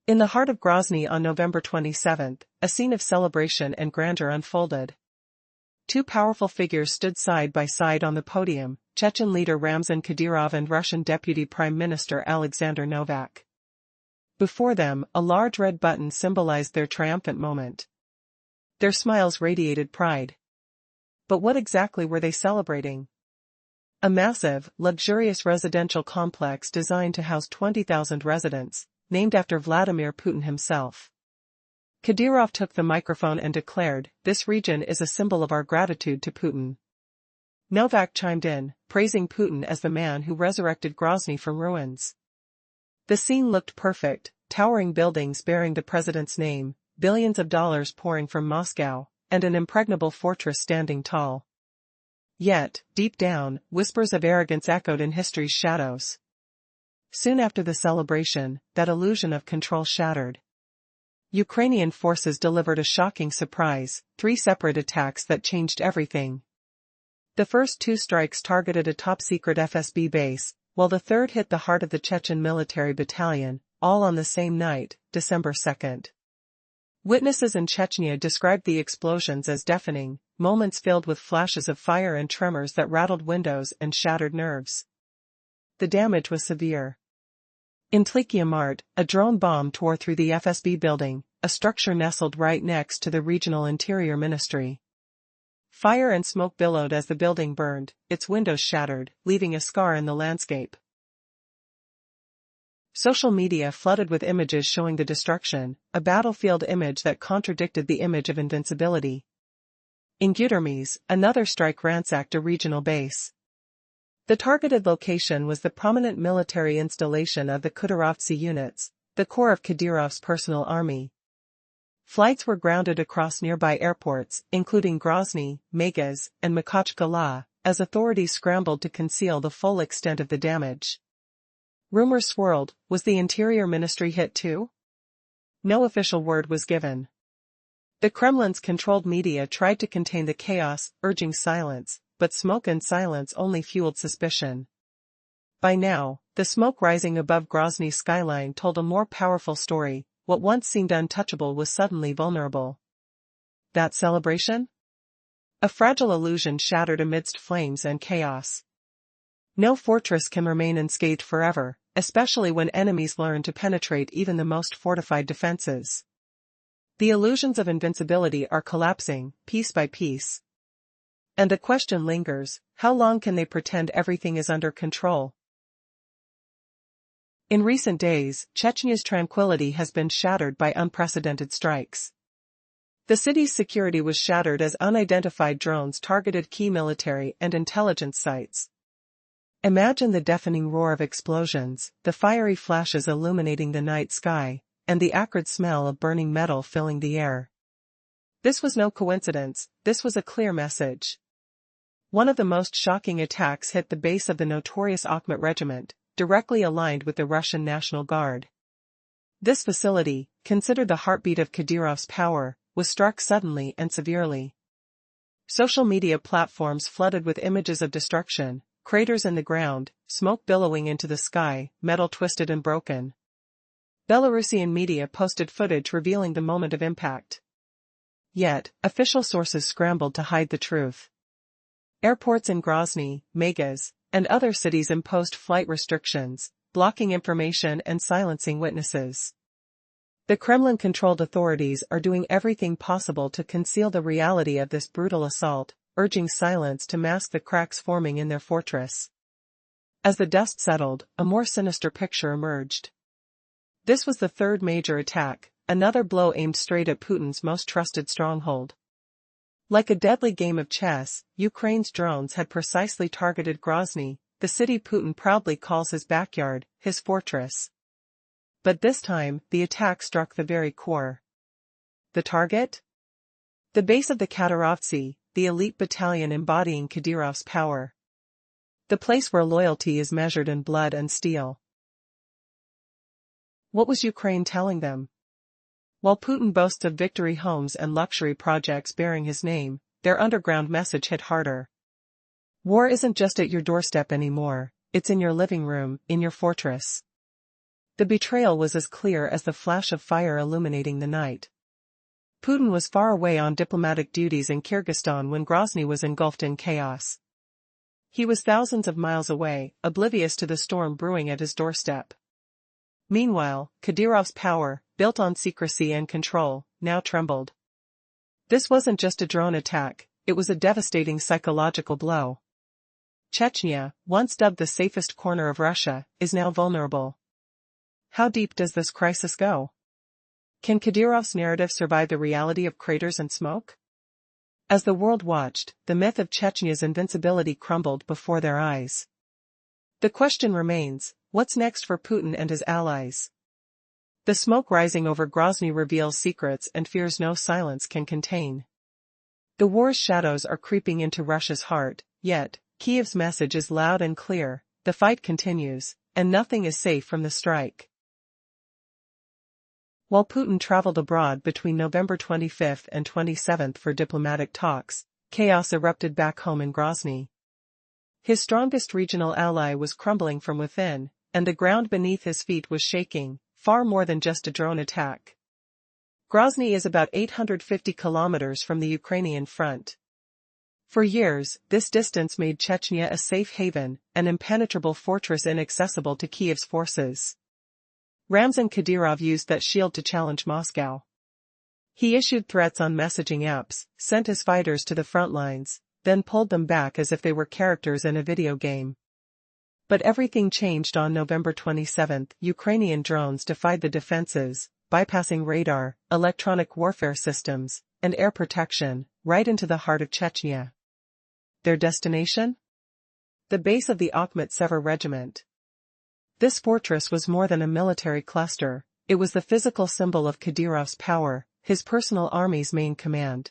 In the heart of Grozny on November 27, a scene of celebration and grandeur unfolded. Two powerful figures stood side by side on the podium, Chechen leader Ramzan Kadyrov and Russian Deputy Prime Minister Alexander Novak. Before them, a large red button symbolized their triumphant moment. Their smiles radiated pride. But what exactly were they celebrating? A massive, luxurious residential complex designed to house 20,000 residents, named after Vladimir Putin himself. Kadyrov took the microphone and declared, "This region is a symbol of our gratitude to Putin." Novak chimed in, praising Putin as the man who resurrected Grozny from ruins. The scene looked perfect, towering buildings bearing the president's name, billions of dollars pouring from Moscow, and an impregnable fortress standing tall. Yet, deep down, whispers of arrogance echoed in history's shadows. Soon after the celebration, that illusion of control shattered. Ukrainian forces delivered a shocking surprise, 3 separate attacks that changed everything. The first 2 strikes targeted a top-secret FSB base, while the third hit the heart of the Chechen military battalion, all on the same night, December 2. Witnesses in Chechnya described the explosions as deafening, moments filled with flashes of fire and tremors that rattled windows and shattered nerves. The damage was severe. In Tlikia Mart, a drone bomb tore through the FSB building, a structure nestled right next to the regional interior ministry. Fire and smoke billowed as the building burned, its windows shattered, leaving a scar in the landscape. Social media flooded with images showing the destruction, a battlefield image that contradicted the image of invincibility. In Gudermes, another strike ransacked a regional base. The targeted location was the prominent military installation of the Khudarovtsi units, the core of Kadyrov's personal army. Flights were grounded across nearby airports, including Grozny, Megaz, and Makhachkala, as authorities scrambled to conceal the full extent of the damage. Rumors swirled, was the Interior Ministry hit too? No official word was given. The Kremlin's controlled media tried to contain the chaos, urging silence, but smoke and silence only fueled suspicion. By now, the smoke rising above Grozny's skyline told a more powerful story. What once seemed untouchable was suddenly vulnerable. That celebration? A fragile illusion shattered amidst flames and chaos. No fortress can remain unscathed forever, especially when enemies learn to penetrate even the most fortified defenses. The illusions of invincibility are collapsing, piece by piece. And the question lingers, how long can they pretend everything is under control? In recent days, Chechnya's tranquility has been shattered by unprecedented strikes. The city's security was shattered as unidentified drones targeted key military and intelligence sites. Imagine the deafening roar of explosions, the fiery flashes illuminating the night sky, and the acrid smell of burning metal filling the air. This was no coincidence, this was a clear message. One of the most shocking attacks hit the base of the notorious Akhmet regiment, directly aligned with the Russian National Guard. This facility, considered the heartbeat of Kadyrov's power, was struck suddenly and severely. Social media platforms flooded with images of destruction, craters in the ground, smoke billowing into the sky, metal twisted and broken. Belarusian media posted footage revealing the moment of impact. Yet, official sources scrambled to hide the truth. Airports in Grozny, Megaz, and other cities imposed flight restrictions, blocking information and silencing witnesses. The Kremlin-controlled authorities are doing everything possible to conceal the reality of this brutal assault, urging silence to mask the cracks forming in their fortress. As the dust settled, a more sinister picture emerged. This was the third major attack, another blow aimed straight at Putin's most trusted stronghold. Like a deadly game of chess, Ukraine's drones had precisely targeted Grozny, the city Putin proudly calls his backyard, his fortress. But this time, the attack struck the very core. The target? The base of the Khudarovtsi, the elite battalion embodying Kadyrov's power. The place where loyalty is measured in blood and steel. What was Ukraine telling them? While Putin boasts of victory homes and luxury projects bearing his name, their underground message hit harder. War isn't just at your doorstep anymore, it's in your living room, in your fortress. The betrayal was as clear as the flash of fire illuminating the night. Putin was far away on diplomatic duties in Kyrgyzstan when Grozny was engulfed in chaos. He was thousands of miles away, oblivious to the storm brewing at his doorstep. Meanwhile, Kadyrov's power, built on secrecy and control, now trembled. This wasn't just a drone attack, it was a devastating psychological blow. Chechnya, once dubbed the safest corner of Russia, is now vulnerable. How deep does this crisis go? Can Kadyrov's narrative survive the reality of craters and smoke? As the world watched, the myth of Chechnya's invincibility crumbled before their eyes. The question remains, what's next for Putin and his allies? The smoke rising over Grozny reveals secrets and fears no silence can contain. The war's shadows are creeping into Russia's heart, yet, Kyiv's message is loud and clear: the fight continues, and nothing is safe from the strike. While Putin traveled abroad between November 25 and 27 for diplomatic talks, chaos erupted back home in Grozny. His strongest regional ally was crumbling from within, and the ground beneath his feet was shaking, far more than just a drone attack. Grozny is about 850 kilometers from the Ukrainian front. For years, this distance made Chechnya a safe haven, an impenetrable fortress inaccessible to Kyiv's forces. Ramzan Kadyrov used that shield to challenge Moscow. He issued threats on messaging apps, sent his fighters to the front lines, then pulled them back as if they were characters in a video game. But everything changed on November 27. Ukrainian drones defied the defenses, bypassing radar, electronic warfare systems, and air protection, right into the heart of Chechnya. Their destination? The base of the Akhmet Sever regiment. This fortress was more than a military cluster, it was the physical symbol of Kadyrov's power, his personal army's main command.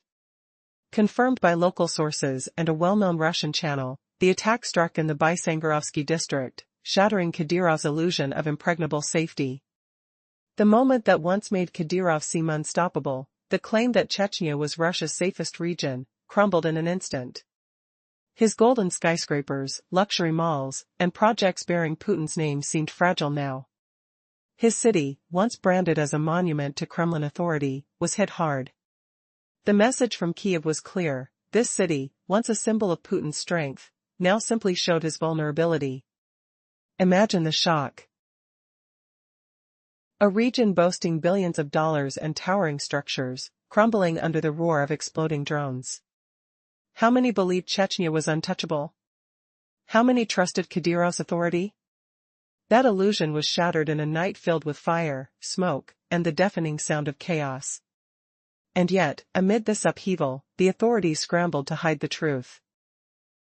Confirmed by local sources and a well-known Russian channel, the attack struck in the Bysangarovsky district, shattering Kadyrov's illusion of impregnable safety. The moment that once made Kadyrov seem unstoppable, the claim that Chechnya was Russia's safest region, crumbled in an instant. His golden skyscrapers, luxury malls, and projects bearing Putin's name seemed fragile now. His city, once branded as a monument to Kremlin authority, was hit hard. The message from Kyiv was clear: this city, once a symbol of Putin's strength, now simply showed his vulnerability. Imagine the shock. A region boasting billions of dollars and towering structures, crumbling under the roar of exploding drones. How many believed Chechnya was untouchable? How many trusted Kadyrov's authority? That illusion was shattered in a night filled with fire, smoke, and the deafening sound of chaos. And yet, amid this upheaval, the authorities scrambled to hide the truth.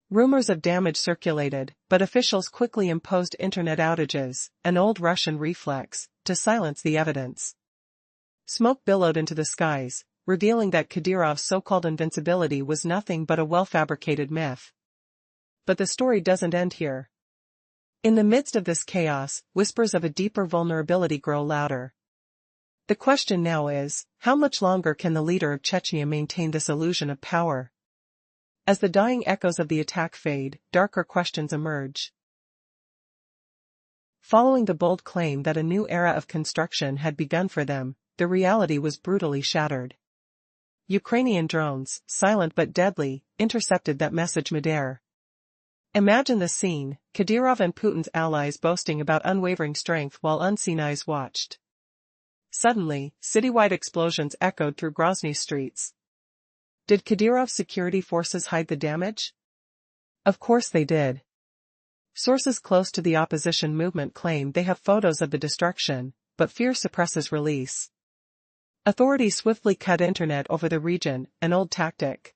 Rumors of damage circulated, but officials quickly imposed internet outages, an old Russian reflex, to silence the evidence. Smoke billowed into the skies, revealing that Kadyrov's so-called invincibility was nothing but a well-fabricated myth. But the story doesn't end here. In the midst of this chaos, whispers of a deeper vulnerability grow louder. The question now is, how much longer can the leader of Chechnya maintain this illusion of power? As the dying echoes of the attack fade, darker questions emerge. Following the bold claim that a new era of construction had begun for them, the reality was brutally shattered. Ukrainian drones, silent but deadly, intercepted that message midair. Imagine the scene: Kadyrov and Putin's allies boasting about unwavering strength while unseen eyes watched. Suddenly, citywide explosions echoed through Grozny's streets. Did Kadyrov's security forces hide the damage? Of course they did. Sources close to the opposition movement claim they have photos of the destruction, but fear suppresses release. Authorities swiftly cut internet over the region, an old tactic.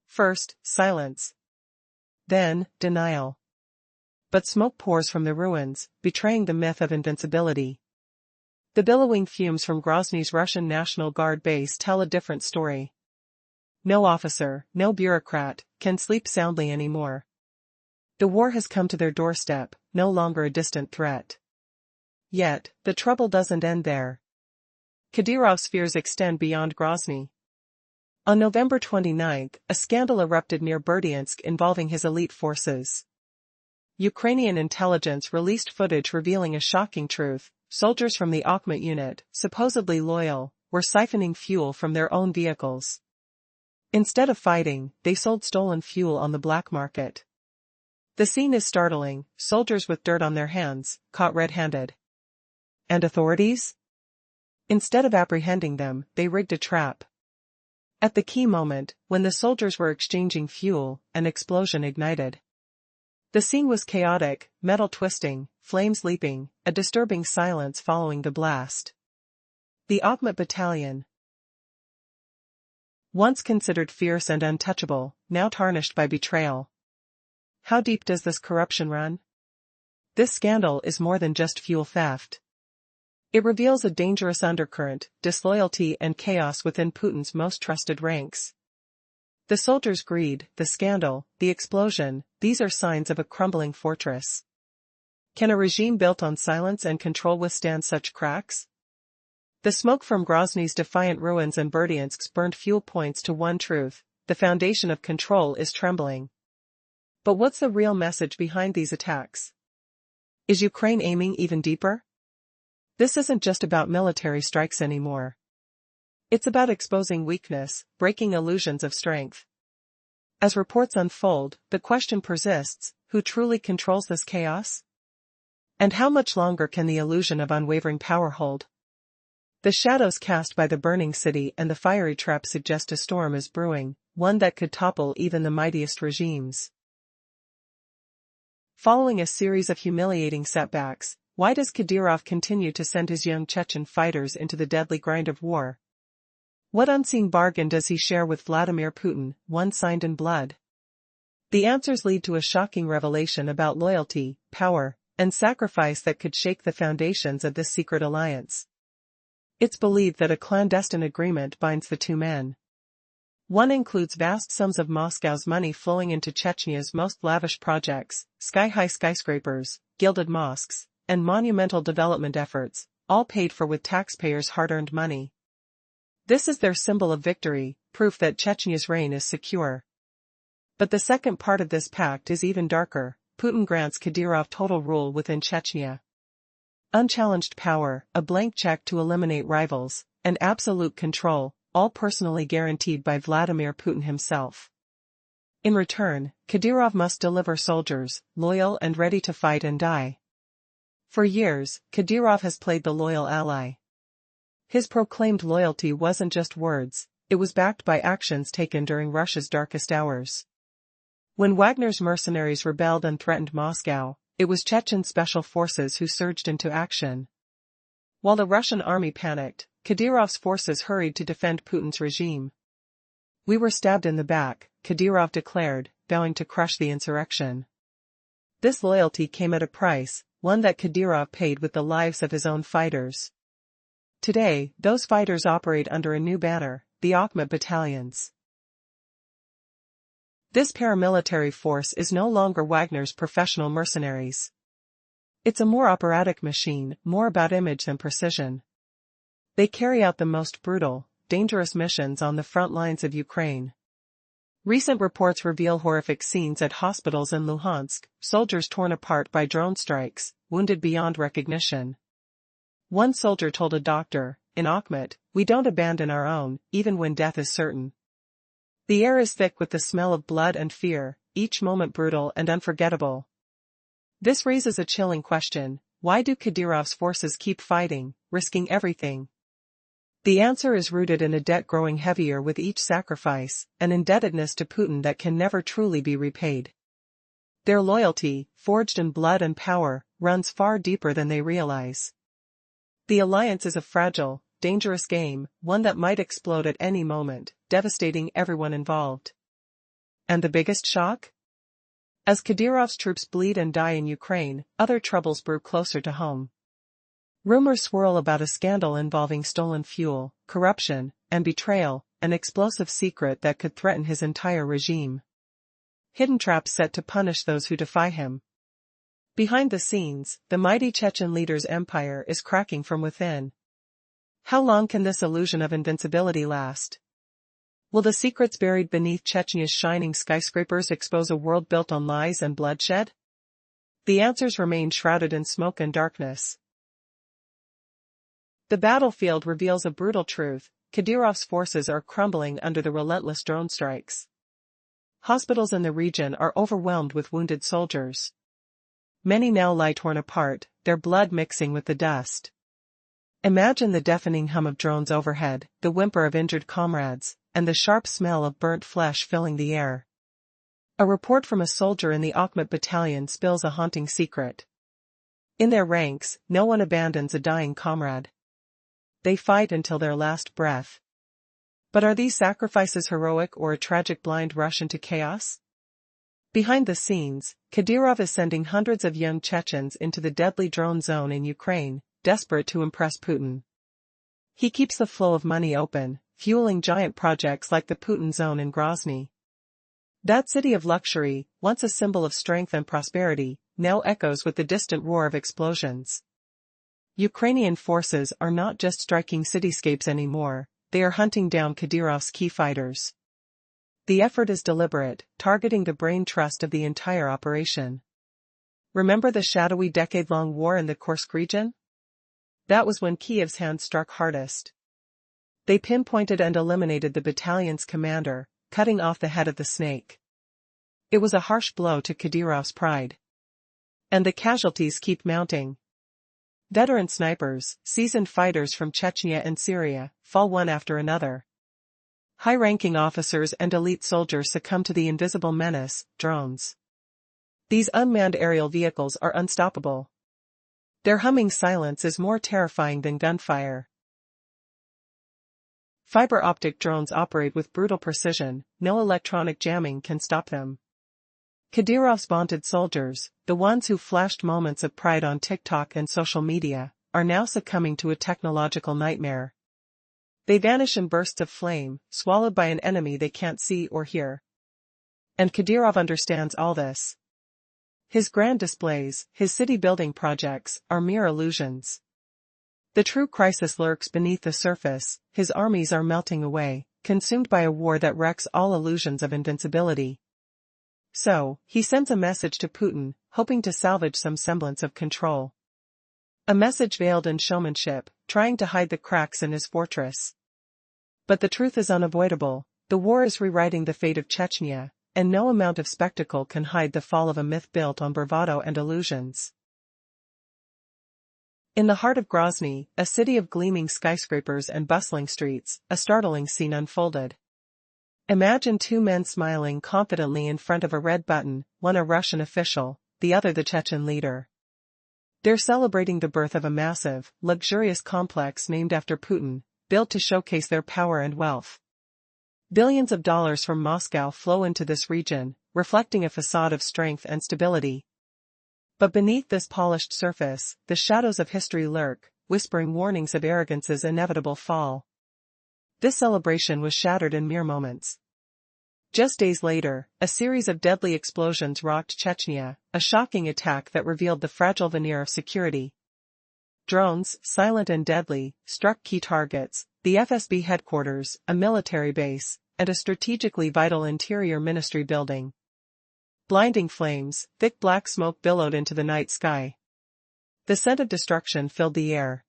First, silence. Then, denial. But smoke pours from the ruins, betraying the myth of invincibility. The billowing fumes from Grozny's Russian National Guard base tell a different story. No officer, no bureaucrat, can sleep soundly anymore. The war has come to their doorstep, no longer a distant threat. Yet, the trouble doesn't end there. Kadyrov's fears extend beyond Grozny. On November 29, a scandal erupted near Berdyansk involving his elite forces. Ukrainian intelligence released footage revealing a shocking truth: soldiers from the Akhmat unit, supposedly loyal, were siphoning fuel from their own vehicles. Instead of fighting, they sold stolen fuel on the black market. The scene is startling, soldiers with dirt on their hands, caught red-handed. And authorities? Instead of apprehending them, they rigged a trap. At the key moment, when the soldiers were exchanging fuel, an explosion ignited. The scene was chaotic, metal twisting, flames leaping, a disturbing silence following the blast. The Akhmat battalion, once considered fierce and untouchable, now tarnished by betrayal. How deep does this corruption run? This scandal is more than just fuel theft. It reveals a dangerous undercurrent, disloyalty and chaos within Putin's most trusted ranks. The soldiers' greed, the scandal, the explosion, these are signs of a crumbling fortress. Can a regime built on silence and control withstand such cracks? The smoke from Grozny's defiant ruins and Berdyansk's burned fuel points to one truth: the foundation of control is trembling. But what's the real message behind these attacks? Is Ukraine aiming even deeper? This isn't just about military strikes anymore. It's about exposing weakness, breaking illusions of strength. As reports unfold, the question persists: who truly controls this chaos? And how much longer can the illusion of unwavering power hold? The shadows cast by the burning city and the fiery trap suggest a storm is brewing, one that could topple even the mightiest regimes. Following a series of humiliating setbacks, why does Kadyrov continue to send his young Chechen fighters into the deadly grind of war? What unseen bargain does he share with Vladimir Putin, one signed in blood? The answers lead to a shocking revelation about loyalty, power, and sacrifice that could shake the foundations of this secret alliance. It's believed that a clandestine agreement binds the two men. One includes vast sums of Moscow's money flowing into Chechnya's most lavish projects, sky-high skyscrapers, gilded mosques, and monumental development efforts, all paid for with taxpayers' hard-earned money. This is their symbol of victory, proof that Chechnya's reign is secure. But the second part of this pact is even darker. Putin grants Kadyrov total rule within Chechnya. Unchallenged power, a blank check to eliminate rivals, and absolute control, all personally guaranteed by Vladimir Putin himself. In return, Kadyrov must deliver soldiers, loyal and ready to fight and die. For years, Kadyrov has played the loyal ally. His proclaimed loyalty wasn't just words, it was backed by actions taken during Russia's darkest hours. When Wagner's mercenaries rebelled and threatened Moscow, it was Chechen special forces who surged into action. While the Russian army panicked, Kadyrov's forces hurried to defend Putin's regime. "We were stabbed in the back," Kadyrov declared, vowing to crush the insurrection. This loyalty came at a price, one that Kadyrov paid with the lives of his own fighters. Today, those fighters operate under a new banner, the Akhmat battalions. This paramilitary force is no longer Wagner's professional mercenaries. It's a more operatic machine, more about image than precision. They carry out the most brutal, dangerous missions on the front lines of Ukraine. Recent reports reveal horrific scenes at hospitals in Luhansk, soldiers torn apart by drone strikes, wounded beyond recognition. One soldier told a doctor, "In Akhmat, we don't abandon our own, even when death is certain." The air is thick with the smell of blood and fear, each moment brutal and unforgettable. This raises a chilling question: why do Kadyrov's forces keep fighting, risking everything? The answer is rooted in a debt growing heavier with each sacrifice, an indebtedness to Putin that can never truly be repaid. Their loyalty, forged in blood and power, runs far deeper than they realize. The alliance is a fragile, dangerous game, one that might explode at any moment, devastating everyone involved. And the biggest shock? As Kadyrov's troops bleed and die in Ukraine, other troubles brew closer to home. Rumors swirl about a scandal involving stolen fuel, corruption, and betrayal, an explosive secret that could threaten his entire regime. Hidden traps set to punish those who defy him. Behind the scenes, the mighty Chechen leader's empire is cracking from within. How long can this illusion of invincibility last? Will the secrets buried beneath Chechnya's shining skyscrapers expose a world built on lies and bloodshed? The answers remain shrouded in smoke and darkness. The battlefield reveals a brutal truth: Kadyrov's forces are crumbling under the relentless drone strikes. Hospitals in the region are overwhelmed with wounded soldiers. Many now lie torn apart, their blood mixing with the dust. Imagine the deafening hum of drones overhead, the whimper of injured comrades, and the sharp smell of burnt flesh filling the air. A report from a soldier in the Akhmat battalion spills a haunting secret. In their ranks, no one abandons a dying comrade. They fight until their last breath. But are these sacrifices heroic or a tragic blind rush into chaos? Behind the scenes, Kadyrov is sending hundreds of young Chechens into the deadly drone zone in Ukraine, desperate to impress Putin. He keeps the flow of money open, fueling giant projects like the Putin Zone in Grozny. That city of luxury, once a symbol of strength and prosperity, now echoes with the distant roar of explosions. Ukrainian forces are not just striking cityscapes anymore, they are hunting down Kadyrov's key fighters. The effort is deliberate, targeting the brain trust of the entire operation. Remember the shadowy decade-long war in the Kursk region? That was when Kiev's hand struck hardest. They pinpointed and eliminated the battalion's commander, cutting off the head of the snake. It was a harsh blow to Kadyrov's pride. And the casualties keep mounting. Veteran snipers, seasoned fighters from Chechnya and Syria, fall one after another. High-ranking officers and elite soldiers succumb to the invisible menace, drones. These unmanned aerial vehicles are unstoppable. Their humming silence is more terrifying than gunfire. Fiber optic drones operate with brutal precision, no electronic jamming can stop them. Kadyrov's vaunted soldiers, the ones who flashed moments of pride on TikTok and social media, are now succumbing to a technological nightmare. They vanish in bursts of flame, swallowed by an enemy they can't see or hear. And Kadyrov understands all this. His grand displays, his city-building projects, are mere illusions. The true crisis lurks beneath the surface: his armies are melting away, consumed by a war that wrecks all illusions of invincibility. So, he sends a message to Putin, hoping to salvage some semblance of control. A message veiled in showmanship, trying to hide the cracks in his fortress. But the truth is unavoidable: the war is rewriting the fate of Chechnya, and no amount of spectacle can hide the fall of a myth built on bravado and illusions. In the heart of Grozny, a city of gleaming skyscrapers and bustling streets, a startling scene unfolded. Imagine two men smiling confidently in front of a red button, one a Russian official, the other the Chechen leader. They're celebrating the birth of a massive, luxurious complex named after Putin, built to showcase their power and wealth. Billions of dollars from Moscow flow into this region, reflecting a facade of strength and stability. But beneath this polished surface, the shadows of history lurk, whispering warnings of arrogance's inevitable fall. This celebration was shattered in mere moments. Just days later, a series of deadly explosions rocked Chechnya, a shocking attack that revealed the fragile veneer of security. Drones, silent and deadly, struck key targets: the FSB headquarters, a military base, and a strategically vital interior ministry building. Blinding flames, thick black smoke billowed into the night sky. The scent of destruction filled the air.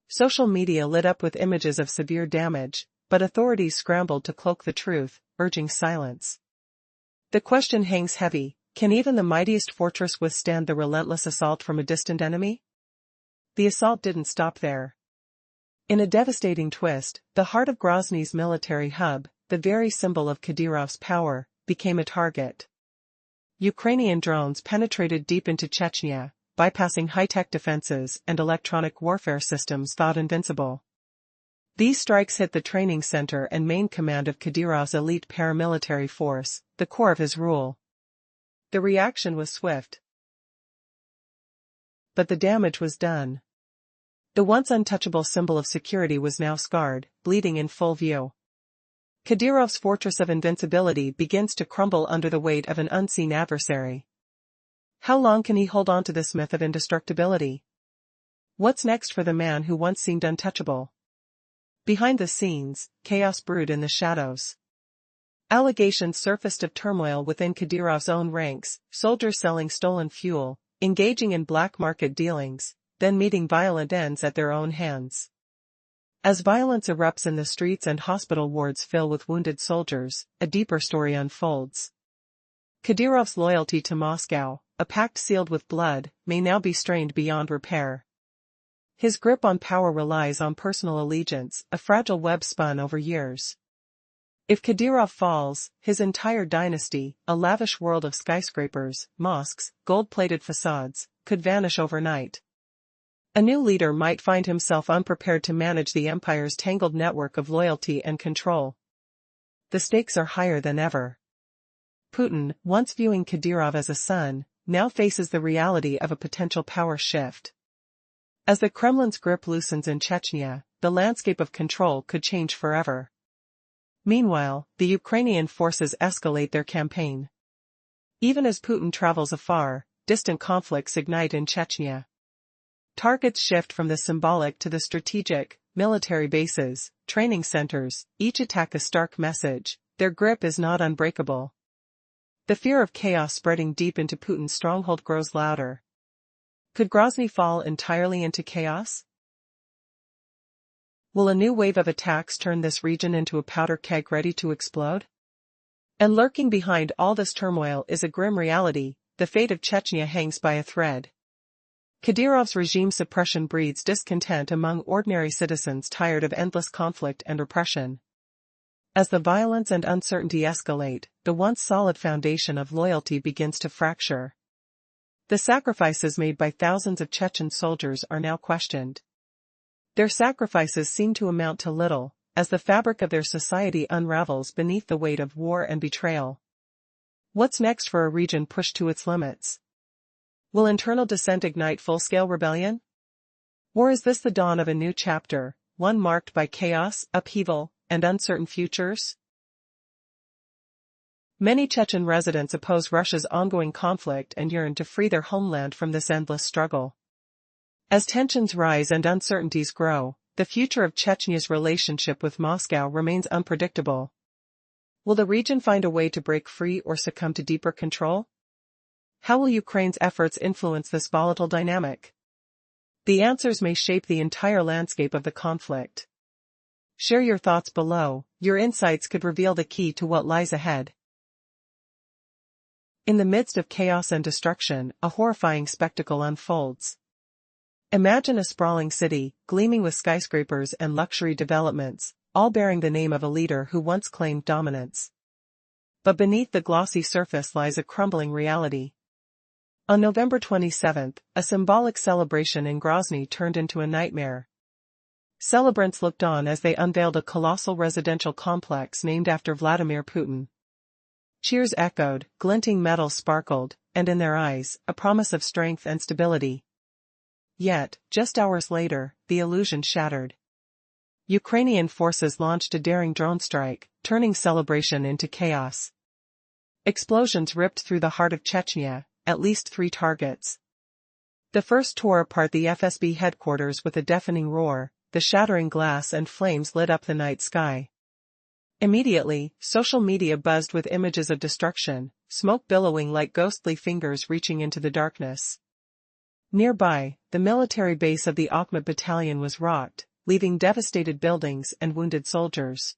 Social media lit up with images of severe damage, but authorities scrambled to cloak the truth, urging silence. The question hangs heavy: can even the mightiest fortress withstand the relentless assault from a distant enemy? The assault didn't stop there. In a devastating twist, the heart of Grozny's military hub, the very symbol of Kadyrov's power, became a target. Ukrainian drones penetrated deep into Chechnya, bypassing high-tech defenses and electronic warfare systems thought invincible. These strikes hit the training center and main command of Kadyrov's elite paramilitary force, the core of his rule. The reaction was swift. But the damage was done. The once untouchable symbol of security was now scarred, bleeding in full view. Kadyrov's fortress of invincibility begins to crumble under the weight of an unseen adversary. How long can he hold on to this myth of indestructibility? What's next for the man who once seemed untouchable? Behind the scenes, chaos brewed in the shadows. Allegations surfaced of turmoil within Kadyrov's own ranks: soldiers selling stolen fuel, engaging in black market dealings, then meeting violent ends at their own hands. As violence erupts in the streets and hospital wards fill with wounded soldiers, a deeper story unfolds. Kadyrov's loyalty to Moscow, a pact sealed with blood, may now be strained beyond repair. His grip on power relies on personal allegiance, a fragile web spun over years. If Kadyrov falls, his entire dynasty, a lavish world of skyscrapers, mosques, gold-plated facades, could vanish overnight. A new leader might find himself unprepared to manage the empire's tangled network of loyalty and control. The stakes are higher than ever. Putin, once viewing Kadyrov as a son, now faces the reality of a potential power shift. As the Kremlin's grip loosens in Chechnya, the landscape of control could change forever. Meanwhile, the Ukrainian forces escalate their campaign. Even as Putin travels afar, distant conflicts ignite in Chechnya. Targets shift from the symbolic to the strategic, military bases, training centers, each attack a stark message: their grip is not unbreakable. The fear of chaos spreading deep into Putin's stronghold grows louder. Could Grozny fall entirely into chaos? Will a new wave of attacks turn this region into a powder keg ready to explode? And lurking behind all this turmoil is a grim reality: the fate of Chechnya hangs by a thread. Kadyrov's regime suppression breeds discontent among ordinary citizens tired of endless conflict and repression. As the violence and uncertainty escalate, the once solid foundation of loyalty begins to fracture. The sacrifices made by thousands of Chechen soldiers are now questioned. Their sacrifices seem to amount to little, as the fabric of their society unravels beneath the weight of war and betrayal. What's next for a region pushed to its limits? Will internal dissent ignite full-scale rebellion? Or is this the dawn of a new chapter, one marked by chaos, upheaval, and uncertain futures? Many Chechen residents oppose Russia's ongoing conflict and yearn to free their homeland from this endless struggle. As tensions rise and uncertainties grow, the future of Chechnya's relationship with Moscow remains unpredictable. Will the region find a way to break free or succumb to deeper control? How will Ukraine's efforts influence this volatile dynamic? The answers may shape the entire landscape of the conflict. Share your thoughts below. Your insights could reveal the key to what lies ahead. In the midst of chaos and destruction, a horrifying spectacle unfolds. Imagine a sprawling city, gleaming with skyscrapers and luxury developments, all bearing the name of a leader who once claimed dominance. But beneath the glossy surface lies a crumbling reality. On November 27, a symbolic celebration in Grozny turned into a nightmare. Celebrants looked on as they unveiled a colossal residential complex named after Vladimir Putin. Cheers echoed, glinting metal sparkled, and in their eyes, a promise of strength and stability. Yet, just hours later, the illusion shattered. Ukrainian forces launched a daring drone strike, turning celebration into chaos. Explosions ripped through the heart of Chechnya, at least 3 targets. The first tore apart the FSB headquarters with a deafening roar, the shattering glass and flames lit up the night sky. Immediately, social media buzzed with images of destruction, smoke billowing like ghostly fingers reaching into the darkness. Nearby, the military base of the Akhmat battalion was rocked, leaving devastated buildings and wounded soldiers.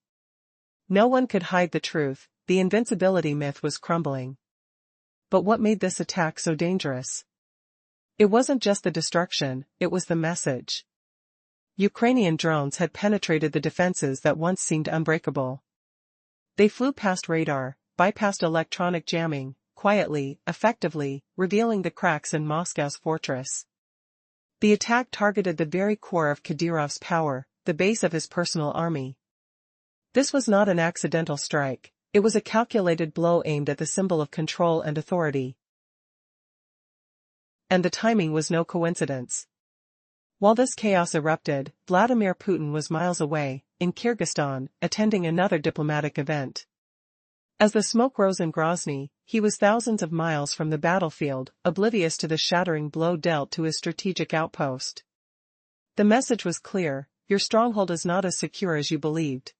No one could hide the truth: the invincibility myth was crumbling. But what made this attack so dangerous? It wasn't just the destruction, it was the message. Ukrainian drones had penetrated the defenses that once seemed unbreakable. They flew past radar, bypassed electronic jamming, quietly, effectively, revealing the cracks in Moscow's fortress. The attack targeted the very core of Kadyrov's power, the base of his personal army. This was not an accidental strike. It was a calculated blow aimed at the symbol of control and authority. And the timing was no coincidence. While this chaos erupted, Vladimir Putin was miles away, in Kyrgyzstan, attending another diplomatic event. As the smoke rose in Grozny, he was thousands of miles from the battlefield, oblivious to the shattering blow dealt to his strategic outpost. The message was clear: your stronghold is not as secure as you believed.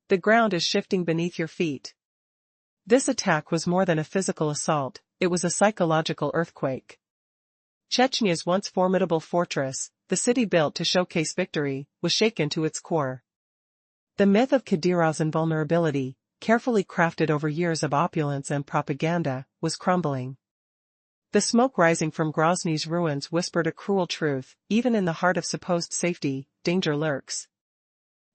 The ground is shifting beneath your feet. This attack was more than a physical assault, it was a psychological earthquake. Chechnya's once formidable fortress, the city built to showcase victory, was shaken to its core. The myth of Kadyrov's invulnerability, carefully crafted over years of opulence and propaganda, was crumbling. The smoke rising from Grozny's ruins whispered a cruel truth: even in the heart of supposed safety, danger lurks.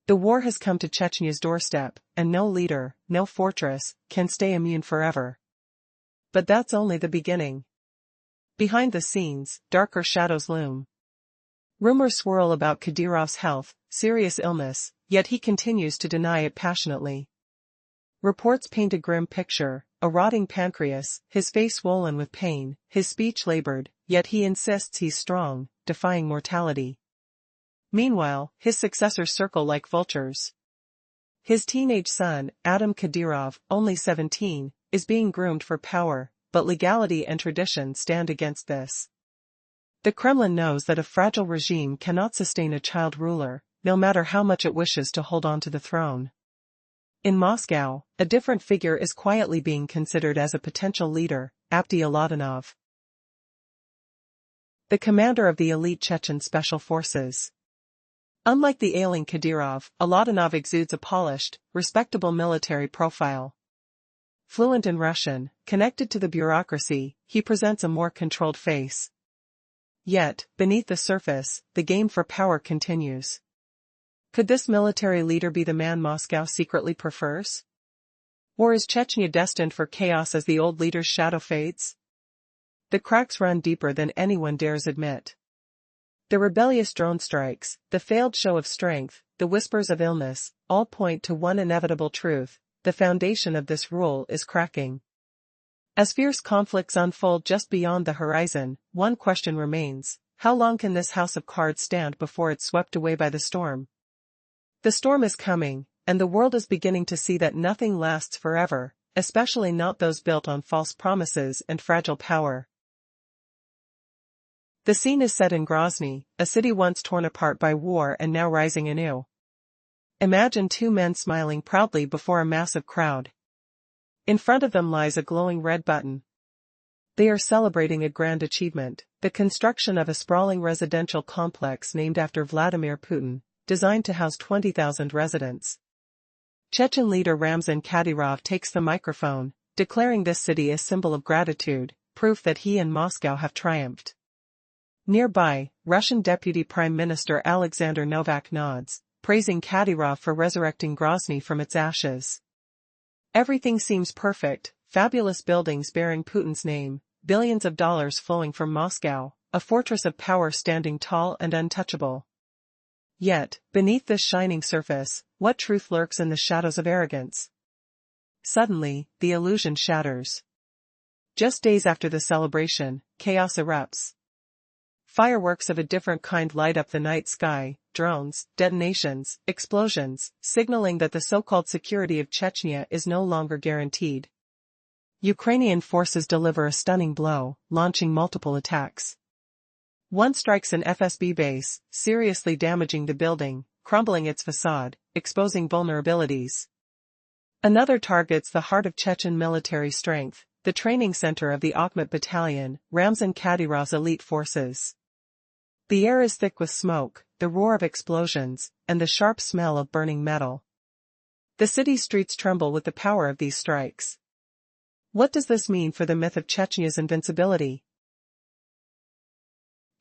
The war has come to Chechnya's doorstep, and no leader, no fortress, can stay immune forever. But that's only the beginning. Behind the scenes, darker shadows loom. Rumors swirl about Kadyrov's health, serious illness, yet he continues to deny it passionately. Reports paint a grim picture: a rotting pancreas, his face swollen with pain, his speech labored, yet he insists he's strong, defying mortality. Meanwhile, his successors circle like vultures. His teenage son, Adam Kadyrov, only 17, is being groomed for power, but legality and tradition stand against this. The Kremlin knows that a fragile regime cannot sustain a child ruler, no matter how much it wishes to hold on to the throne. In Moscow, a different figure is quietly being considered as a potential leader: Abdi Aladanov, the commander of the elite Chechen special forces. Unlike the ailing Kadyrov, Aladanov exudes a polished, respectable military profile. Fluent in Russian, connected to the bureaucracy, he presents a more controlled face. Yet, beneath the surface, the game for power continues. Could this military leader be the man Moscow secretly prefers? Or is Chechnya destined for chaos as the old leader's shadow fades? The cracks run deeper than anyone dares admit. The rebellious drone strikes, the failed show of strength, the whispers of illness, all point to one inevitable truth: the foundation of this rule is cracking. As fierce conflicts unfold just beyond the horizon, one question remains: how long can this house of cards stand before it's swept away by the storm? The storm is coming, and the world is beginning to see that nothing lasts forever, especially not those built on false promises and fragile power. The scene is set in Grozny, a city once torn apart by war and now rising anew. Imagine two men smiling proudly before a massive crowd. In front of them lies a glowing red button. They are celebrating a grand achievement: the construction of a sprawling residential complex named after Vladimir Putin, designed to house 20,000 residents. Chechen leader Ramzan Kadyrov takes the microphone, declaring this city a symbol of gratitude, proof that he and Moscow have triumphed. Nearby, Russian Deputy Prime Minister Alexander Novak nods, praising Kadyrov for resurrecting Grozny from its ashes. Everything seems perfect: fabulous buildings bearing Putin's name, billions of dollars flowing from Moscow, a fortress of power standing tall and untouchable. Yet, beneath this shining surface, what truth lurks in the shadows of arrogance? Suddenly, the illusion shatters. Just days after the celebration, chaos erupts. Fireworks of a different kind light up the night sky: drones, detonations, explosions, signaling that the so-called security of Chechnya is no longer guaranteed. Ukrainian forces deliver a stunning blow, launching multiple attacks. One strikes an FSB base, seriously damaging the building, crumbling its facade, exposing vulnerabilities. Another targets the heart of Chechen military strength, the training center of the Akhmat Battalion, Ramzan Kadyrov's elite forces. The air is thick with smoke, the roar of explosions, and the sharp smell of burning metal. The city streets tremble with the power of these strikes. What does this mean for the myth of Chechnya's invincibility?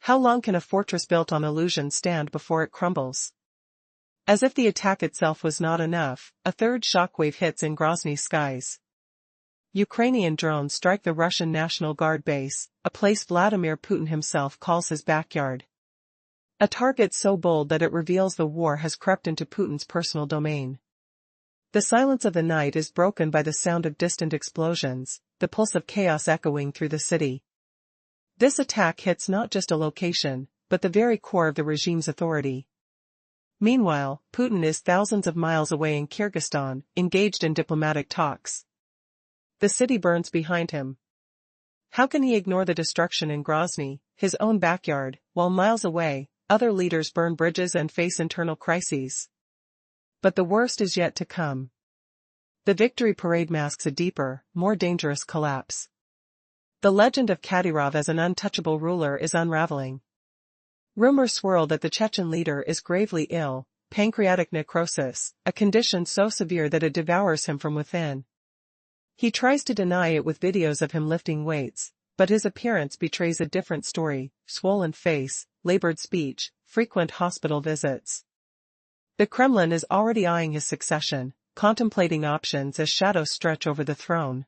How long can a fortress built on illusion stand before it crumbles? As if the attack itself was not enough, a third shockwave hits in Grozny's skies. Ukrainian drones strike the Russian National Guard base, a place Vladimir Putin himself calls his backyard. A target so bold that it reveals the war has crept into Putin's personal domain. The silence of the night is broken by the sound of distant explosions, the pulse of chaos echoing through the city. This attack hits not just a location, but the very core of the regime's authority. Meanwhile, Putin is thousands of miles away in Kyrgyzstan, engaged in diplomatic talks. The city burns behind him. How can he ignore the destruction in Grozny, his own backyard, while miles away, other leaders burn bridges and face internal crises? But the worst is yet to come. The victory parade masks a deeper, more dangerous collapse. The legend of Kadyrov as an untouchable ruler is unraveling. Rumors swirl that the Chechen leader is gravely ill, pancreatic necrosis, a condition so severe that it devours him from within. He tries to deny it with videos of him lifting weights, but his appearance betrays a different story: swollen face, labored speech, frequent hospital visits. The Kremlin is already eyeing his succession, contemplating options as shadows stretch over the throne.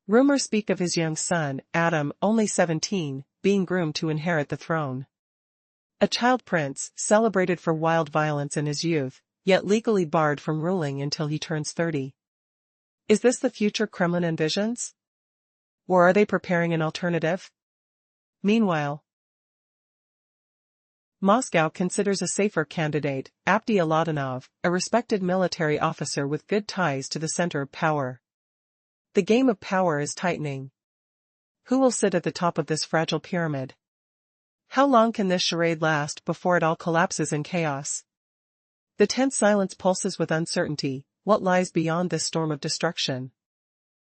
Rumors speak of his young son, Adam, only 17, being groomed to inherit the throne. A child prince, celebrated for wild violence in his youth, yet legally barred from ruling until he turns 30. Is this the future Kremlin envisions? Or are they preparing an alternative? Meanwhile, Moscow considers a safer candidate, Abdi Aladanov, a respected military officer with good ties to the center of power. The game of power is tightening. Who will sit at the top of this fragile pyramid? How long can this charade last before it all collapses in chaos? The tense silence pulses with uncertainty. What lies beyond this storm of destruction?